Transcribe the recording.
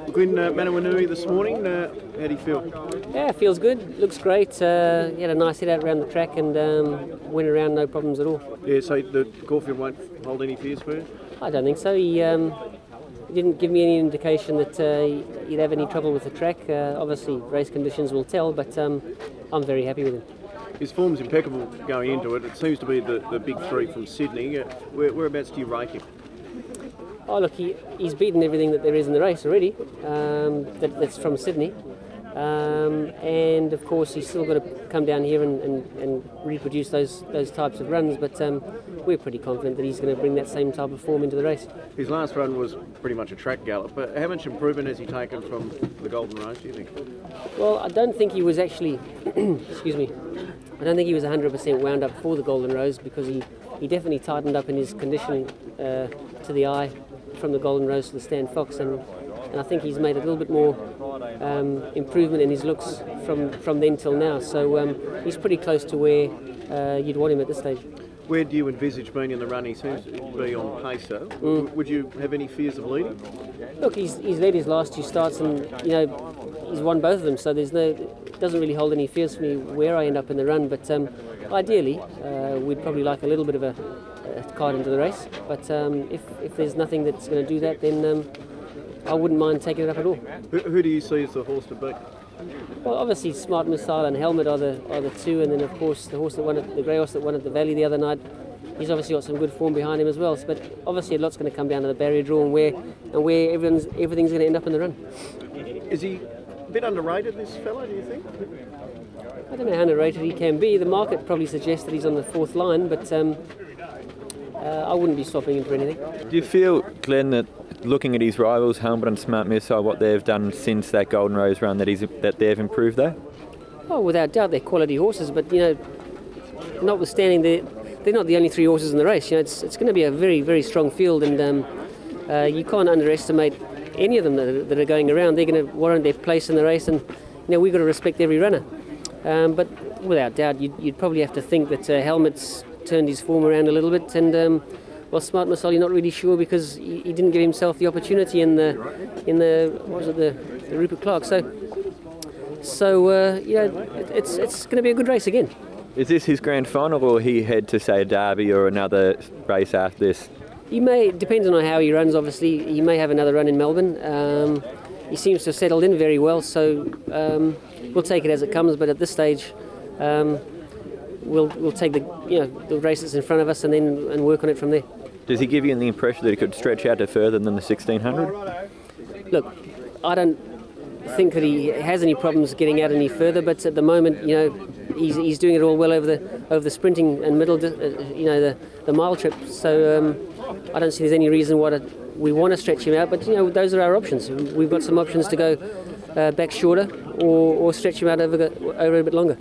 Glenn Manawanui this morning, how do you feel? Yeah, feels good. Looks great. He had a nice hit out around the track and went around no problems at all. Yeah, so the Caulfield won't hold any fears for you? I don't think so. He didn't give me any indication that he'd have any trouble with the track. Obviously, race conditions will tell, but I'm very happy with him. His form's impeccable going into it. It seems to be the big three from Sydney. Whereabouts do you rate him? Oh look, he's beaten everything that there is in the race already. That's from Sydney, and of course he's still got to come down here and reproduce those types of runs. But we're pretty confident that he's going to bring that same type of form into the race. His last run was pretty much a track gallop. But how much improvement has he taken from the Golden Rose, do you think? Well, I don't think he was actually, excuse me, I don't think he was 100% wound up for the Golden Rose, because he definitely tightened up in his conditioning to the eye from the Golden Rose to the Stan Fox, and I think he's made a little bit more improvement in his looks from then till now. So he's pretty close to where you'd want him at this stage. Where do you envisage being in the run? He seems to be on pace, though. Would you have any fears of leading? Look, he's led his last two starts, and he's won both of them. So it doesn't really hold any fears for me where I end up in the run. But ideally, we'd probably like a little bit of a card into the race. But if there's nothing that's going to do that, then I wouldn't mind taking it up at all. Who do you see as the horse to beat? Well, obviously Smart Missile and Helmet are the two, and then of course the grey horse that won at the Valley the other night. He's obviously got some good form behind him as well. But obviously a lot's going to come down to the barrier draw and where everything's going to end up in the run. Is he a bit underrated, this fella, do you think? I don't know how underrated he can be. The market probably suggests that he's on the fourth line, but I wouldn't be swapping him for anything. Do you feel, Glenn, that looking at his rivals, Helmet and Smart Missile, what they've done since that Golden Rose run, that they've improved there? Oh, without doubt, they're quality horses, but notwithstanding, they're not the only three horses in the race. It's going to be a very, very strong field, and you can't underestimate any of them that are going around. They're going to warrant their place in the race, and we've got to respect every runner. But without doubt, you'd probably have to think that Helmet's turned his form around a little bit, and well, Smart Missile, you're not really sure, because he didn't give himself the opportunity in the Rupert Clark. So it's going to be a good race again. Is this his grand final, or he head to, say, a Derby or another race after this? He may, depends on how he runs. Obviously, he may have another run in Melbourne. He seems to have settled in very well, so we'll take it as it comes. But at this stage, we'll take the races in front of us and work on it from there. Does he give you the impression that he could stretch out to further than the 1600? Look, I don't think that he has any problems getting out any further, but at the moment, he's doing it all well over the sprinting and middle, the mile trip. So I don't see there's any reason why we want to stretch him out. But those are our options. We've got some options to go back shorter or stretch him out over a bit longer.